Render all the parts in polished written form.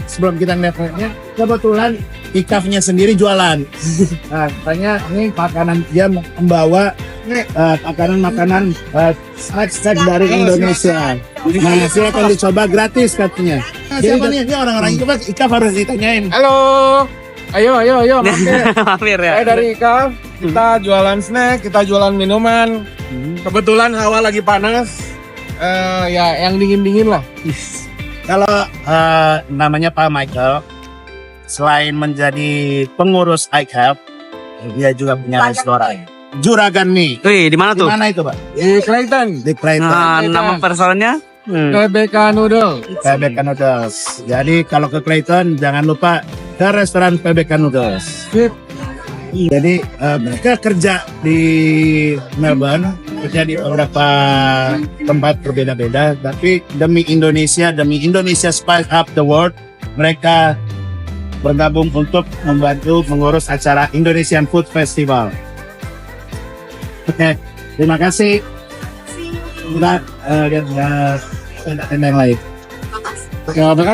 sebelum kita ngeliatnya, kebetulan ikafnya sendiri jualan. Nah, katanya ini makanan dia membawa makanan snack dari Indonesia. Nah, silakan dicoba gratis katanya. Siapa nih? Ini orang-orang coba ikaf harus ditanyain. Halo, ayo, mampir. Mampir ya. Saya dari IKAF, kita jualan snack, kita jualan minuman. Kebetulan hawa lagi panas, ya yang dingin-dingin lah. Kalau namanya Pak Michael, selain menjadi pengurus ICAP, dia juga punya restoran. Juragan mie. Wih, di mana Di tuh? mana itu, Pak? Di Clayton, Di Clayton. Nah, nama personnya? PBK Noodle. PBK Noodles. Jadi kalau ke Clayton jangan lupa ke restoran PBK Noodles. Sip. Jadi mereka kerja di Melbourne, kerja di beberapa tempat berbeda-beda, tapi demi Indonesia Spice Up the World, mereka bergabung untuk membantu mengurus acara Indonesian Food Festival. Oke, terima kasih. Kita lihat yang lain. Terima kasih. Terima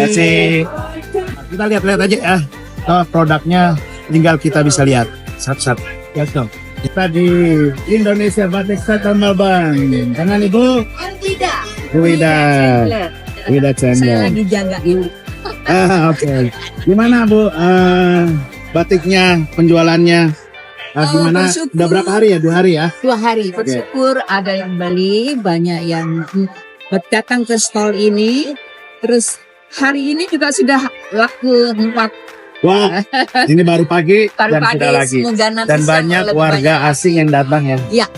kasih. Kita lihat-lihat aja ya. Produknya tinggal kita bisa lihat. Sat. Yes, dong. Kita di Indonesia Batik Center Melbourne. Tangan Ibu. Wida Chandler. Saya lagi jagain. Oke. Gimana Bu batiknya, penjualannya? Gimana? bersyukur. Udah berapa hari ya? 2 hari ya? 2 hari bersyukur ada yang beli, banyak yang datang ke stall ini. Terus hari ini juga sudah laku 4 Wah, ini baru pagi dan sudah lagi. semoga nanti Dan siang banyak lebih warga asing yang datang ya. banyak.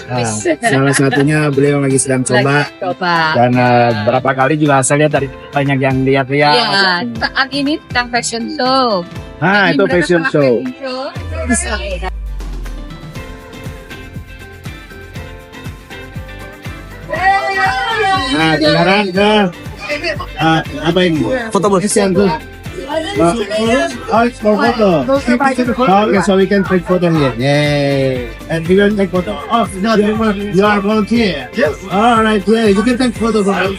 Nah, salah satunya beliau lagi sedang coba. Coba. Dan berapa kali juga hasilnya tadi banyak yang lihat-lihat. Ya, saat ini sedang fashion show. Nah, itu Jadi mereka fashion sedang show. Bisa. Nah, sekarang ke apa ini? Foto bos. Isian tuh. Oh, it's for photo. Okay, so we can take photo here. Yay! And we will take photo. Oh, no, you are volunteer. Yes. All right, yeah, you can take photo for us.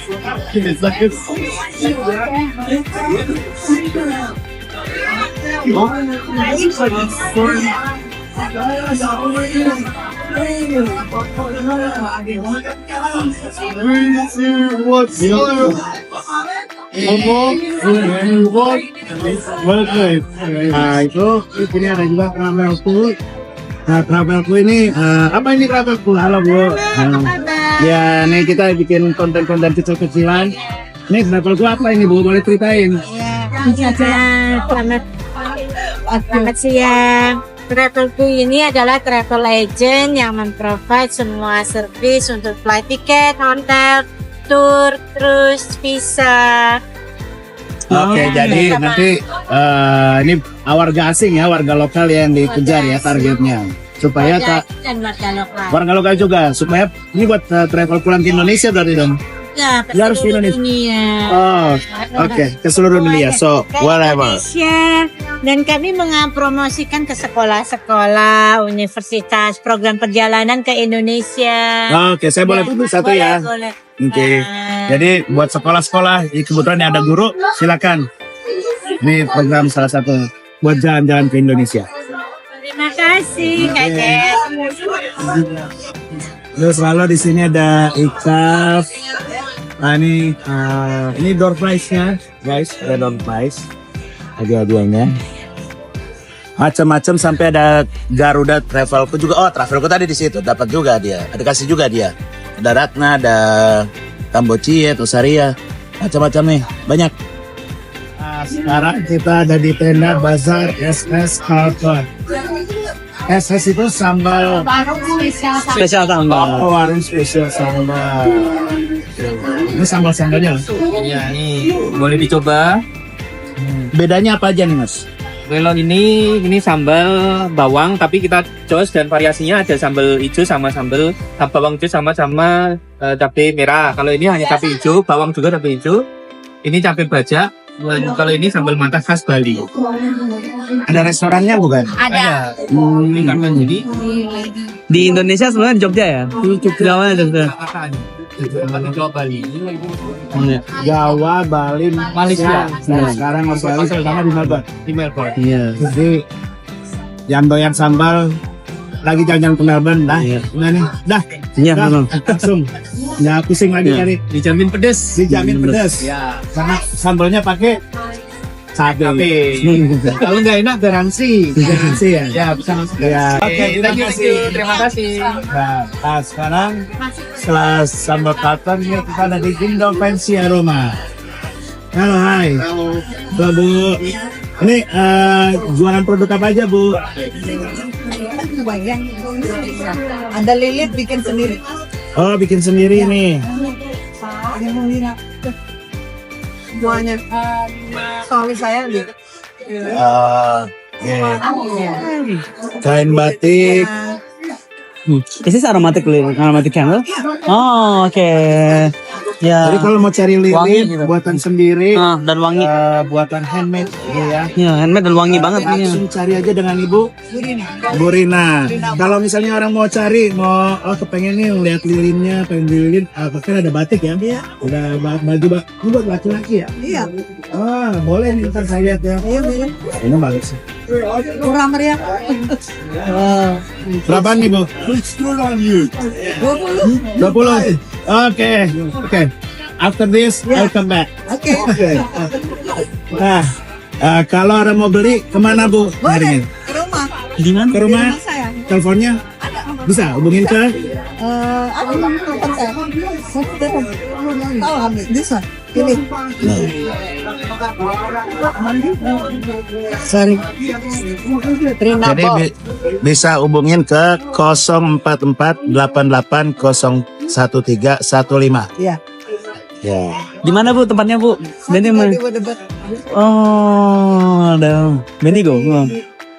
Nah itu ini ada juga travel pool. Nah travel pool ini apa ini travel pool? Halo Bu. Ya nih kita bikin konten-konten kecil-kecilan. Nih travel pool apa ini Bu? Boleh ceritain? Selamat siang. Travel Pool ini adalah travel agent yang memprovide semua servis untuk flight ticket, hotel, tour, terus visa. Oke, jadi nanti ini warga asing ya, warga lokal yang dikejar ya targetnya. Supaya Dan warga lokal. warga lokal juga supaya ini buat travel pulang ke Indonesia berarti dong. Ya, Ya, harus di Indonesia. dunia. Oh, oke, ke seluruh dunia. So, Ke whatever. Indonesia. Dan kami mempromosikan ke sekolah-sekolah, universitas, program perjalanan ke Indonesia. Oke, saya boleh pilih satu ya. Boleh. Oke. Nah, Jadi buat sekolah-sekolah, ini kebetulan ada guru, silakan. Ini program salah satu buat jalan-jalan ke Indonesia. terima kasih, Kak Jen. Terus lalu di sini ada ikaf. Nah, ini door prize-nya, guys. Ada door prize. Hadiah-hadiahnya. Macam-macam sampai ada Garuda Travelku juga. Oh, Travelku tadi di situ dapat juga dia. Ada kasih juga dia. Ada Ratna, ada Kambocia, Tusaria, macam-macam nih, banyak. Nah, sekarang kita ada di tenda Bazar SS Carlton. SS itu sambal. Spesial tambah. Oh, warung spesial sambal. Ini sambal-sambalnya. Ya, ini boleh dicoba. Bedanya apa aja nih, Mas? Kalau ini sambal bawang, tapi kita jos dan variasinya ada sambal hijau sama sambal bawang hijau sama cabai merah. Kalau ini hanya cabai hijau, bawang juga cabai hijau. Ini cabai bajak. Kalau ini sambal mantap khas Bali. Ada restorannya bukan? Ada. Ini kan jadi di Indonesia sebenarnya Jogja ya. Di Jogja ada. Jawa Bali. Jawa, Bali, Malaysia. Nah, sekarang Australia sama di Melbourne. Di Melbourne. Iya. Jadi yang doyan sambal lagi jalan-jalan ke Melbourne, dah, nah nih, dah, Iya, dah, betul. langsung, nggak pusing lagi Iya. nyari, Dijamin pedes. dijamin pedas, Ya. karena sambalnya pakai cabai. Kalau nggak enak garansi. Garansi ya. Ya bisa langsung. Ya. Oke, Terima thank kasih. you. Terima kasih. Nah, sekarang setelah sambal kacang ya kita ada di Indo Fancy Aroma. Halo, hai. Halo, Bu. Ini jualan produk apa aja, Bu? Banyak. Ada lilit bikin sendiri. Oh, bikin sendiri nih. Semuanya. Suami saya di Kain batik. Is this aromatic candle? Oh, okay. Ya. Jadi kalau mau cari Wangi lilin gitu. buatan sendiri, Dan wangi. buatan handmade gitu ya. Ya, handmade dan wangi banget nih. Langsung cari aja dengan Ibu Bu Rina. Kalau misalnya orang mau cari, kepengen nih lihat lilinnya, pengen lilin, kan ada batik ya? Iya. Udah baju ini buat laki-laki ya? Iya. Ah, boleh nih ntar saya lihat ya. Iya, iya. Ini bagus. Kurang meriah. Berapa nih Bu? 20. Oke. After this, I'll come back. Oke. Nah, kalau orang mau beli kemana Bu? Boleh. Nyarinya? Ke rumah. Di mana? Ke rumah? Saya. Teleponnya? Bisa hubungin ke? Apa telepon saya? Tahu habis. Bisa. Pilih. Sorry. Rina Jadi bisa hubungin ke 04488011315. Iya. Ya. Di mana Bu tempatnya Bu? Bendigo. Debat. Oh, ada Bendigo.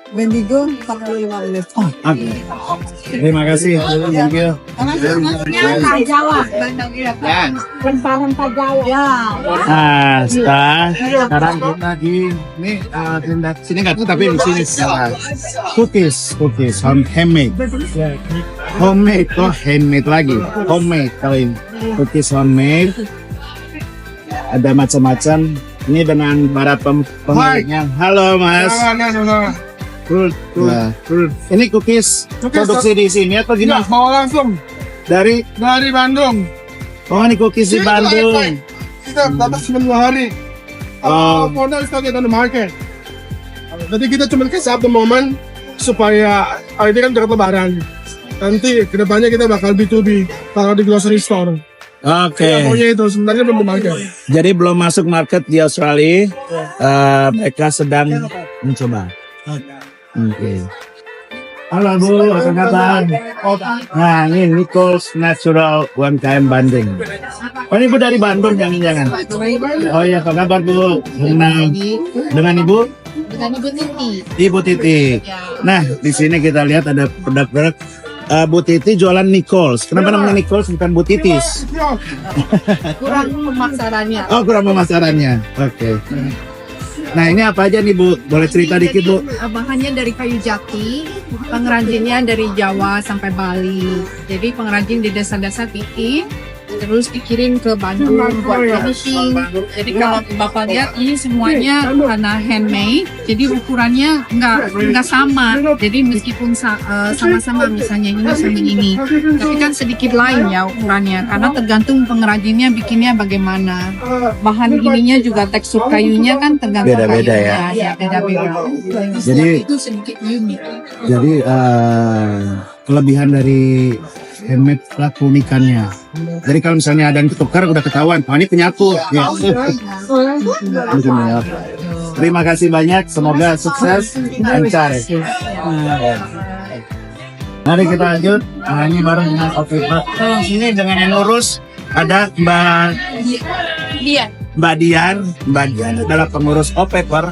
Bendigo 45 menit. Oke. Terima kasih. Thank you. Rempah Jawa. Rempah-rempah Jawa. Ya. Nah, sekarang kita di ini tindak sini nggak tuh tapi di sini cookies handmade. Homemade, handmade lagi. Homemade kalau ini cookies homemade. Ada macam-macam. Ini dengan para pemiliknya. Halo Mas. Fruit. Ini cookies produksi di sini atau gimana? Mau langsung Dari Bandung. oh ini cookies di Bandung. Kita batas 9 hari. For now, it's not yet on the market. Jadi kita cuma kasih up the moment supaya ini kan dekat lebaran. Nanti kedepannya kita bakal B2B, taruh di grocery store. Oke. Pokoknya itu sebenarnya belum di market. Jadi belum masuk market di Australia. Mereka sedang mencoba. Oke. Halo Bu, apa kabar? Nah ini Nichols Natural UMKM Bandung. Oh ini Bu dari Bandung jangan-jangan? Oh iya, apa kabar Bu? Dengan Ibu? Dengan Ibu Titi. Ibu Titi. Nah di sini kita lihat ada produk-produk. Bu Titi jualan Nichols. Kenapa namanya Nichols bukan Bu Titis? Kurang pemasarannya. Oh kurang pemasarannya. Oke. Nah ini apa aja nih Bu? Boleh cerita dikit Bu? Bahannya dari kayu jati, pengrajinnya dari Jawa sampai Bali. Jadi pengrajin di desa-desa Titi, terus dikirim ke Bandung buat finishing. Jadi kalau Bapak lihat ini semuanya karena handmade, jadi ukurannya nggak sama. Jadi meskipun sama-sama misalnya ini sama ini, tapi kan sedikit lain ya ukurannya karena tergantung pengrajinnya bikinnya bagaimana. Bahan ininya juga tekstur kayunya kan tergantung Beda-beda kayunya, ya beda-beda. Jadi- itu sedikit unik. Jadi kelebihan dari handmade lah keunikannya. Jadi kalau misalnya ada yang ketukar udah ketahuan, oh ini penyatu. Ya. Terima kasih banyak, semoga sukses lancar. Mari kita lanjut. Nah ini baru dengan outfit Pak. Oh, sini dengan yang lurus ada Mbak Dian adalah pengurus OPEC, Pak.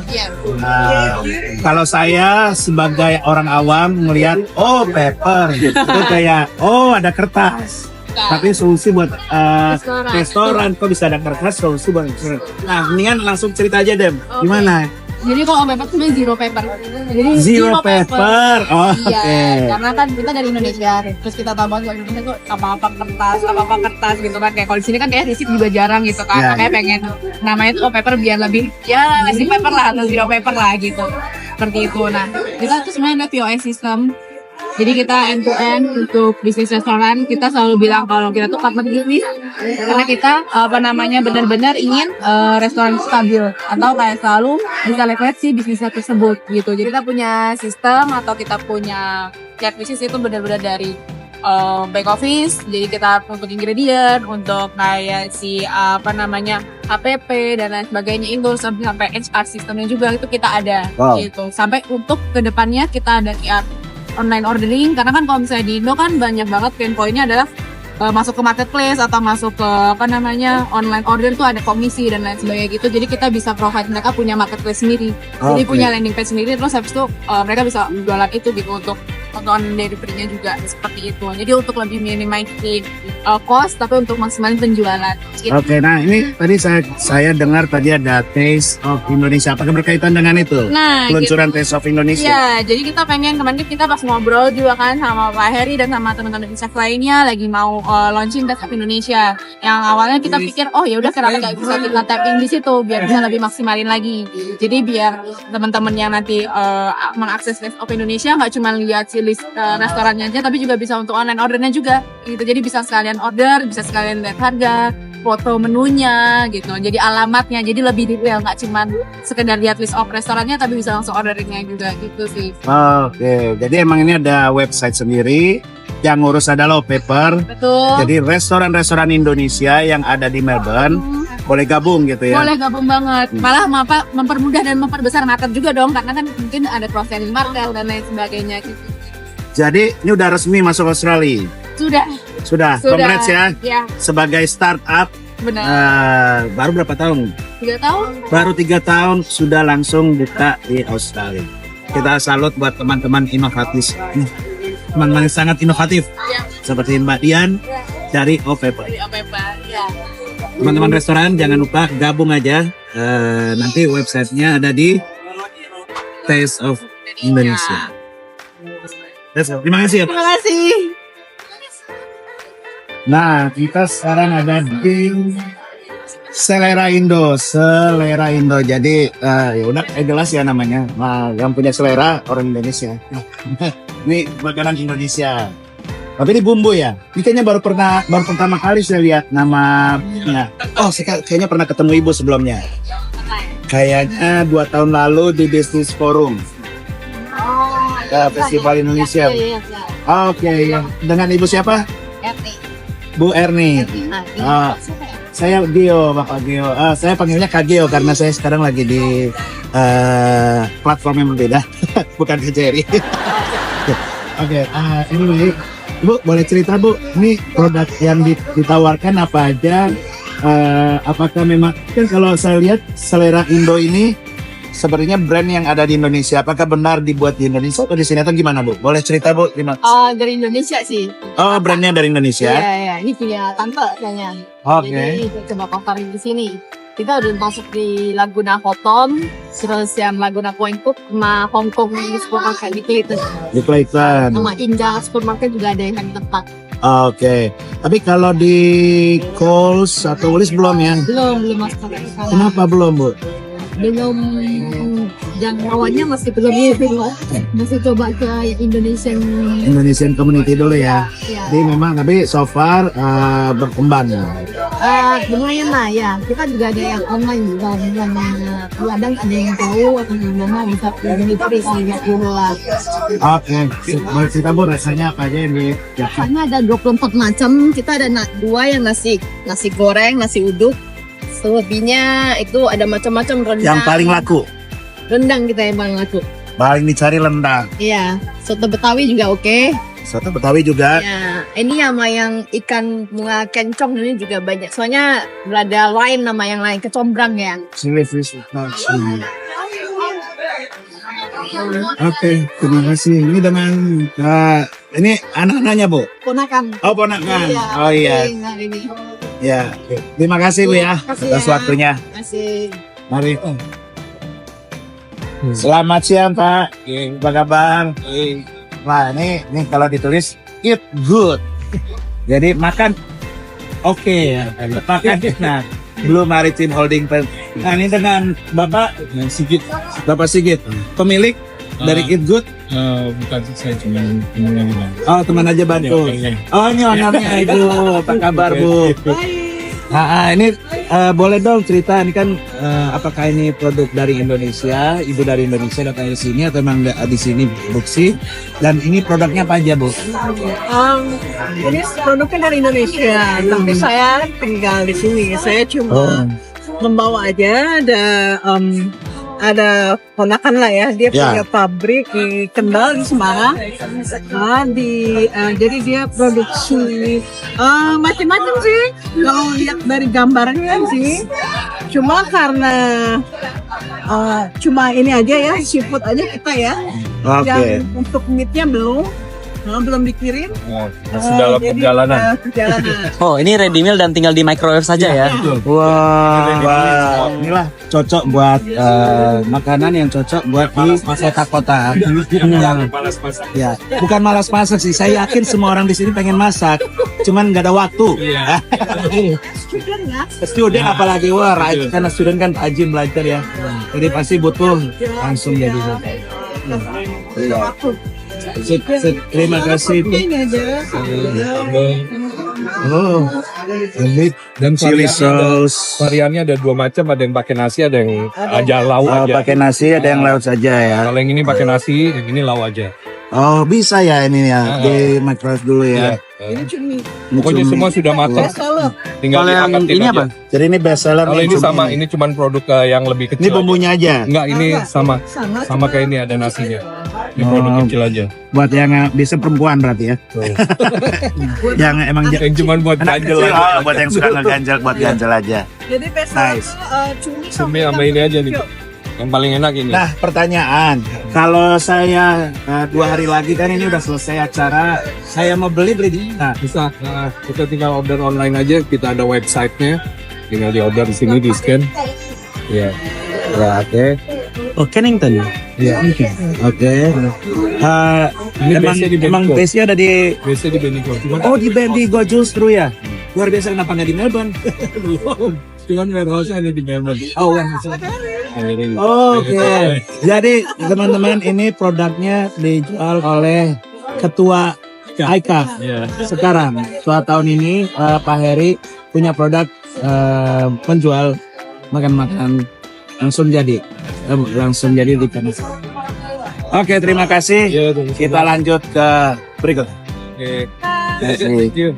Kalau saya sebagai orang awam melihat, oh paper, itu kayak, oh ada kertas. Tapi solusi buat restoran, kok bisa ada kertas, solusi buat restoran. Nah, mendingan langsung cerita aja, Dem. Gimana? Jadi kalau pepper itu sebenarnya zero pepper. Jadi Zero pepper. Oh, Iya, oke. karena kan kita dari Indonesia, terus kita tambahin kalau Indonesia tuh apa-apa kertas gitu kan. Kayak kalau di sini kan kayak receipt juga jarang gitu kan. Ya. Makanya pengen namanya tuh pepper biar lebih ya nasi pepper lah atau zero pepper lah gitu. Seperti itu. Nah, kita tuh sebenarnya ada POS system. Jadi kita end to end untuk bisnis restoran, kita selalu bilang kalau kita tuh partner bisnis karena kita benar-benar ingin restoran stabil atau kayak selalu bisa leverage si bisnisnya tersebut gitu. Jadi kita punya sistem atau kita punya chat bisnis itu benar-benar dari back office. Jadi kita untuk ingredient, untuk kayak si APP dan lain sebagainya itu sampai HR sistemnya juga itu kita ada gitu. Sampai untuk kedepannya kita ada online ordering karena kan kalau misalnya di Indo kan banyak banget pain point-nya adalah masuk ke marketplace atau masuk ke online order tuh ada komisi dan lain sebagainya gitu. Jadi kita bisa provide mereka punya marketplace sendiri. Jadi punya landing page sendiri terus habis itu mereka bisa jualan itu gitu untuk online delivery-nya juga seperti itu. Jadi untuk lebih minimize cost tapi untuk maksimalin penjualan. Gitu. Oke, nah ini tadi saya dengar tadi ada Taste of Indonesia. Apakah berkaitan dengan itu? Nah, Peluncuran Taste of Indonesia. Iya, jadi kita pengen kemarin kita pas ngobrol juga kan sama Pak Heri dan sama teman-teman chef lainnya lagi mau launching Taste of Indonesia. Yang awalnya kita pikir ya udah kenapa nggak bisa kita tapping di situ biar bisa lebih maksimalin lagi. Jadi biar teman-teman yang nanti mengakses Taste of Indonesia nggak cuma lihat si list restorannya aja tapi juga bisa untuk online ordernya juga gitu. Jadi bisa sekalian order, bisa sekalian lihat harga, foto menunya gitu. Jadi alamatnya jadi lebih detail nggak cuma sekedar lihat list of restorannya tapi bisa langsung orderingnya juga gitu sih. Oke, jadi emang ini ada website sendiri yang ngurus adalah Pepper. Betul. Jadi restoran-restoran Indonesia yang ada di Melbourne boleh gabung gitu ya. Boleh gabung banget. Malah mempermudah dan memperbesar market juga dong karena kan mungkin ada cross-selling market dan lain sebagainya gitu. Jadi ini udah resmi masuk Australia. Sudah. Congrats ya. Ya, Sebagai startup benar. baru berapa tahun? 3 tahun. Baru 3 tahun sudah langsung buka di Australia. Kita salut buat teman-teman inovatif. Teman-teman yang sangat inovatif. Seperti Mbak Dian dari Pepper. Ya. Teman-teman restoran jangan lupa gabung aja. Nanti websitenya ada di Taste of Indonesia. Terima kasih ya. Terima kasih. Nah, kita sekarang ada di Selera Indo. Jadi ya udah jelas ya namanya. Nah, yang punya selera orang Indonesia. Ini makanan Indonesia. Tapi ini bumbu ya. Ini kayaknya baru pertama kali saya lihat namanya. Oh, saya kayaknya pernah ketemu ibu sebelumnya. Kayaknya 2 tahun lalu di Business Forum. Festival Indonesia. Oke, dengan ibu siapa? Bu Erni. Saya Gio, Bapak Gio. Saya panggilnya Kak Gio karena saya sekarang lagi di platform yang berbeda, bukan ke Jerry. Oke, anyway, Bu boleh cerita Bu, ini produk yang ditawarkan apa aja? Apakah memang kan kalau saya lihat Selera Indo ini sebenarnya brand yang ada di Indonesia, apakah benar dibuat di Indonesia atau di sini atau gimana Bu? Boleh cerita Bu? Dari Indonesia sih. Oh, brandnya dari Indonesia? Iya. Ini punya tante kayaknya. Oke. Jadi coba coverin di sini. Kita udah masuk di Laguna Hotom, terus yang Laguna Point Cook, sama Hong Kong supermarket di Clayton. Di Clayton. Sama Inja supermarket juga ada yang tempat. Oke. Tapi kalau di Coles atau Woolies belum ya? Belum masuk. Kenapa belum Bu? Belum, yang awalnya masih belum masih coba ke Indonesian community dulu ya. Jadi memang tapi so far berkembang ya. Lumayan lah ya. Kita juga ada yang online juga. Kadang ada yang tahu atau gimana bisa delivery gitu lah. Oke. Boleh cerita Bu rasanya apa aja ini? Rasanya ada 24 macam. Kita ada 2 yang nasi goreng, nasi uduk. Selebihnya itu ada macam-macam rendang. Yang paling laku? Rendang kita yang paling laku. Paling dicari rendang. Iya, soto Betawi juga oke. Soto Betawi juga. Ya, ini sama yang ikan bunga kencong ini juga banyak. Soalnya berada lain nama yang lain, kecombrang ya. Oke, terima kasih. Ini dengan ini anak-anaknya Bu? Ponakan. Oh, ponakan. Iya, Oh iya. Ini. Ya, terima kasih Bu ya atas waktunya. Terima kasih. Mari. Selamat siang Pak. Apa kabar? Wah ini kalau ditulis eat good. Jadi makan oke ya. Makan nah. Blue Maritime Holding. Nah ini dengan Bapak Sigit. Bapak Sigit, pemilik dari Eat Good. Bukan saya cuma teman. Oh teman aja bantu. Oh ini ownernya Ibu. Apa kabar Bu? Ini boleh dong cerita ini kan apakah ini produk dari Indonesia, ibu dari Indonesia datang di sini atau memang di sini produksi, dan ini produknya apa aja Bu? Ini produknya dari Indonesia, tapi saya tinggal di sini. Saya cuma membawa aja. Ada ponakan lah ya, dia punya pabrik di Kendal di Semarang. Jadi dia produksi macam-macam sih. Kalau lihat dari gambarnya sih, cuma karena cuma ini aja ya, seafood aja kita ya. Yang untuk meatnya belum dikirim. Masih dalam perjalanan. Oh, ini ready meal dan tinggal di microwave saja ya. Wah, inilah cocok buat makanan yang cocok buat di kota-kota. Ya, bukan malas masak sih. Saya yakin semua orang di sini pengen masak, cuman nggak ada waktu. Student apalagi karena student kan rajin belajar ya. Jadi pasti butuh langsung jadi. Terima kasih. Dan Chili sauce. variannya ada 2 macam, ada yang pakai nasi, ada yang aja lauk aja. Pakai nasi, ada yang laut saja ya. Kalau yang ini pakai nasi, yang ini lauk aja. Oh bisa ya ini ya di microwave dulu ya. Pokoknya semua sudah matang. Tinggal Kalau yang diangkatin ini aja. apa? Jadi ini best seller. Kalau ini sama, ini cuman produk yang lebih kecil. Ini bumbunya aja. Enggak, ini sama kayak ini ada nasinya. Ini produk kecil aja. Buat yang bisa perempuan berarti ya. Yang emang Yang cuman buat ganjel aja. buat yang suka ngeganjel buat ganjel aja. Jadi Nice. Cumi sama ini aja nih. Yang paling enak ini. Nah pertanyaan, kalau saya 2 hari lagi kan ini udah selesai acara, saya mau beli. Nah Bisa, kita tinggal order online aja. Kita ada websitenya. Tinggal di order di sini, di scan. Ya. oke. Oh, Kennington. Oke. Ini base-nya di Emang Bendigo. base-nya ada di Biasanya di Bendigo. Cuman di Bendigo justru ya. Luar biasa, kenapa nggak di Melbourne? Cuman warehouse-nya ada di Melbourne. Oke. Jadi teman-teman ini produknya dijual oleh Ketua ICAF sekarang. Setelah tahun ini Pak Heri punya produk menjual makan-makan langsung jadi di channel. Oke, terima kasih. Kita lanjut ke berikut. Thank you.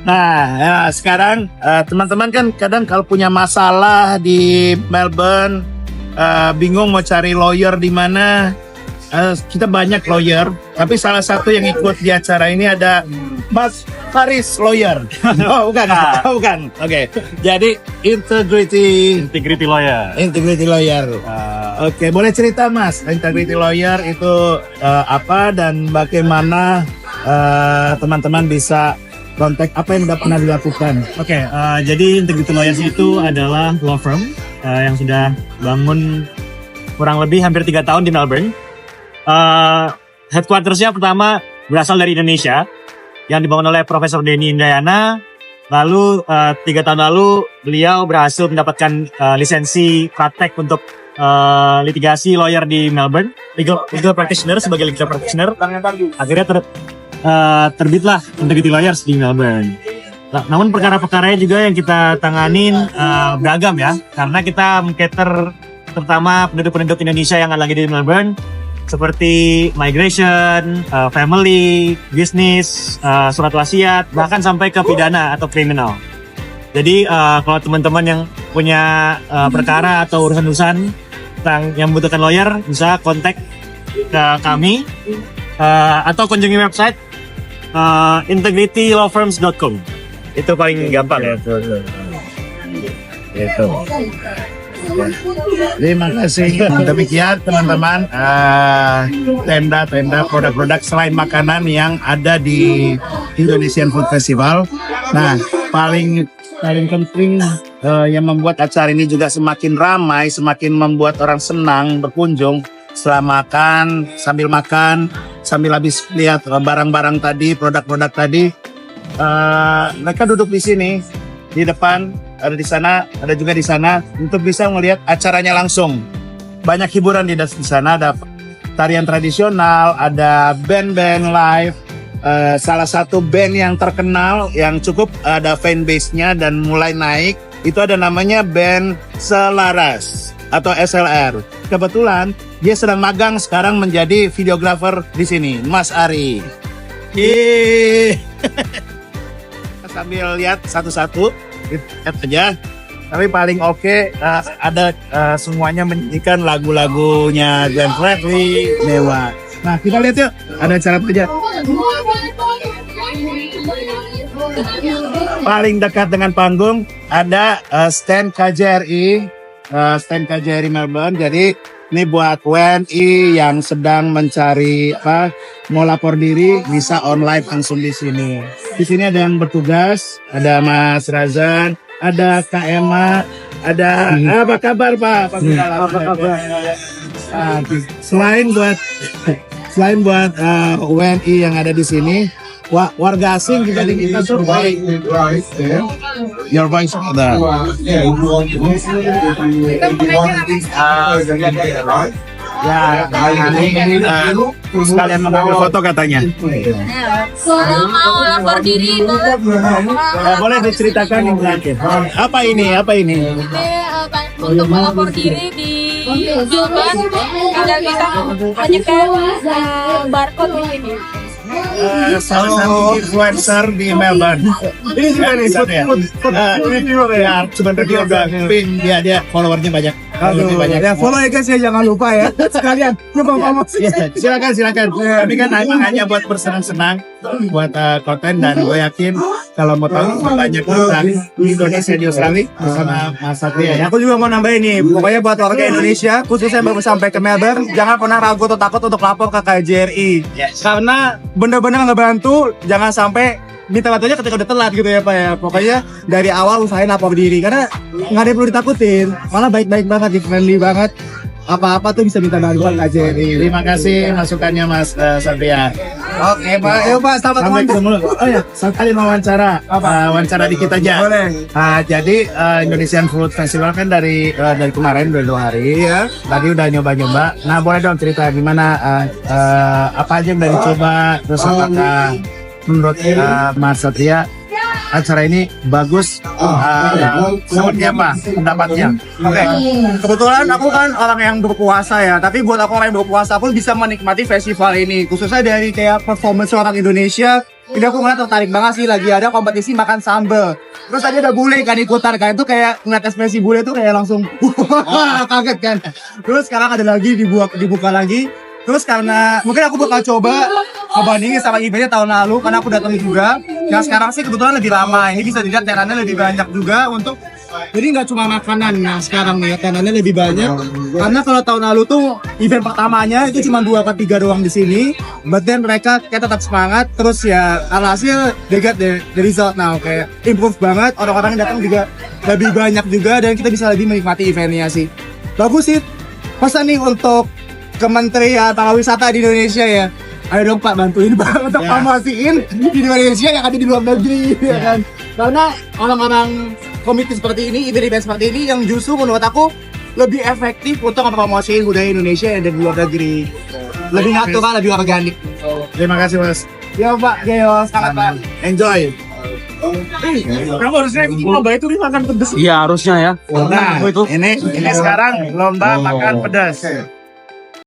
Nah, ya, sekarang teman-teman kan kadang kalau punya masalah di Melbourne, bingung mau cari lawyer di mana. Kita banyak lawyer, tapi salah satu yang ikut di acara ini ada Mas Faris Lawyer. Oh, bukan. Oke. Jadi Integrity Lawyer. Oke, boleh cerita Mas, Integrity Lawyer itu apa dan bagaimana teman-teman bisa kontak, apa yang udah pernah dilakukan? Oke, jadi Integrity Lawyers itu adalah law firm yang sudah bangun kurang lebih hampir 3 tahun di Melbourne. Headquarters-nya pertama berasal dari Indonesia, yang dibangun oleh Profesor Denny Indrayana. Lalu 3 tahun lalu beliau berhasil mendapatkan lisensi praktek untuk litigasi lawyer di Melbourne, legal practitioner, sebagai legal practitioner. Akhirnya terbitlah Integrity Lawyers di Melbourne. Namun perkara-perkaranya juga yang kita tanganin beragam ya, karena kita mengcater terutama penduduk-penduduk Indonesia yang lagi di Melbourne, seperti migration, family, bisnis, surat wasiat, bahkan sampai ke pidana atau kriminal. Jadi kalau teman-teman yang punya perkara atau urusan-urusan yang membutuhkan lawyer, bisa kontak ke kami atau kunjungi website integritylawfirms.com. Itu paling gampang ya. Itu. Terima kasih. Demikian teman-teman tenda-tenda produk-produk selain makanan yang ada di Indonesian Food Festival. Nah, paling penting yang membuat acara ini juga semakin ramai, semakin membuat orang senang berkunjung setelah makan, sambil habis lihat barang-barang tadi, produk-produk tadi. Mereka duduk di sini, di depan, ada di sana, ada juga di sana, untuk bisa melihat acaranya langsung. Banyak hiburan di sana, ada tarian tradisional, ada band-band live. Salah satu band yang terkenal, yang cukup ada fanbase-nya dan mulai naik, itu ada namanya band Selaras atau SLR. Kebetulan dia sedang magang sekarang menjadi videographer di sini, Mas Ari. Yeay. Sambil lihat satu-satu, lihat aja. Tapi paling oke, ada semuanya menyanyikan lagu-lagunya Glenn Fredly, Dewa. Nah, kita lihat yuk, ada acara apa aja. Paling dekat dengan panggung ada stand KJRI, Melbourne. Jadi ini buat WNI yang sedang mencari mau lapor diri, bisa online langsung di sini. Di sini ada yang bertugas, ada Mas Razan, ada Kak Emma, ada apa kabar Pak? Apa kabar? Selain buat WNI yang ada di sini, warga asing juga kita survei. Your voice ada. Ya, ini sekalian mengambil foto katanya. Mau lapor diri itu. Boleh diceritakan yang terakhir. Apa ini? Untuk melapor diri di Melbourne, ada kita menyekat barcode di sini. Salah satu influencer di Melbourne. Ini juga nih, ya, cuma review doang. Tapi dia followernya banyak. Ya follow ya guys ya, jangan lupa ya. Sekalian promosi. Silakan. Tapi kan hanya buat bersenang-senang, buat konten, dan gue yakin kalau mau tahu banyak tentang Indonesia di Australia bersama Mas Satria ya. Aku juga mau nambahin nih, pokoknya buat warga Indonesia, khususnya baru sampai ke Melbourne, jangan pernah ragu atau takut untuk lapor ke KJRI. Karena bener-bener ngebantu, jangan sampai minta bantuannya ketika udah telat gitu ya Pak ya. Pokoknya dari awal usahain lapor diri, karena nggak ada yang perlu ditakutin, malah baik-baik banget, friendly banget. Apa-apa tuh bisa minta bantuan KJRI. Terima kasih masukannya Mas Satria. Oke Pak, yuk Pak, selamat Sampai ketemu. Oh ya, sekali wawancara. Wawancara dikit aja. Boleh. Jadi Indonesian Food Festival kan dari kemarin udah 2 hari ya. Tadi udah nyoba-nyoba. Nah, boleh dong cerita gimana apa aja yang udah dicoba, terus apakah menurut Mas Satria acara ini bagus, seperti apa pendapatnya? Oke. Kebetulan aku kan orang yang berpuasa ya, tapi buat aku orang yang berpuasa pun bisa menikmati festival ini, khususnya dari kayak performance orang Indonesia. Ini aku ngeliat tertarik banget sih, lagi ada kompetisi makan sambal. Terus tadi ada bule kan ikutan, kan itu kayak ngeliat ekspresi bule tuh kayak langsung kaget kan. Terus sekarang ada lagi dibuka lagi. Terus karena mungkin aku bakal coba ngebandingin sama eventnya tahun lalu, karena aku datang juga. Yang sekarang sih kebetulan lebih lama. Ini bisa dilihat terannya lebih banyak juga untuk. Jadi nggak cuma makanan, nah sekarang nih terannya lebih banyak. Karena kalau tahun lalu tuh event pertamanya itu cuma 2 atau 3 doang di sini. But then mereka kayak tetap semangat. Terus ya alhasil they got the result now, kayak improve banget. Orang-orang yang datang juga lebih banyak juga, dan kita bisa lebih menikmati eventnya sih. Bagus sih. Pesan nih untuk Kementerian Pariwisata di Indonesia ya, ayo dong Pak, bantuin banget untuk promosiin di Indonesia yang ada di luar negeri ya kan. Karena orang-orang komite seperti ini, event seperti ini yang justru menurut aku lebih efektif untuk mempromosiin budaya Indonesia yang ada di luar negeri. Lebih natural, lebih organik. Terima kasih Mas. Ya Pak, sangat Pak. Enjoy. Kamu harusnya lomba itu makan pedes. Iya harusnya ya. Nah, ini sekarang lomba makan pedas.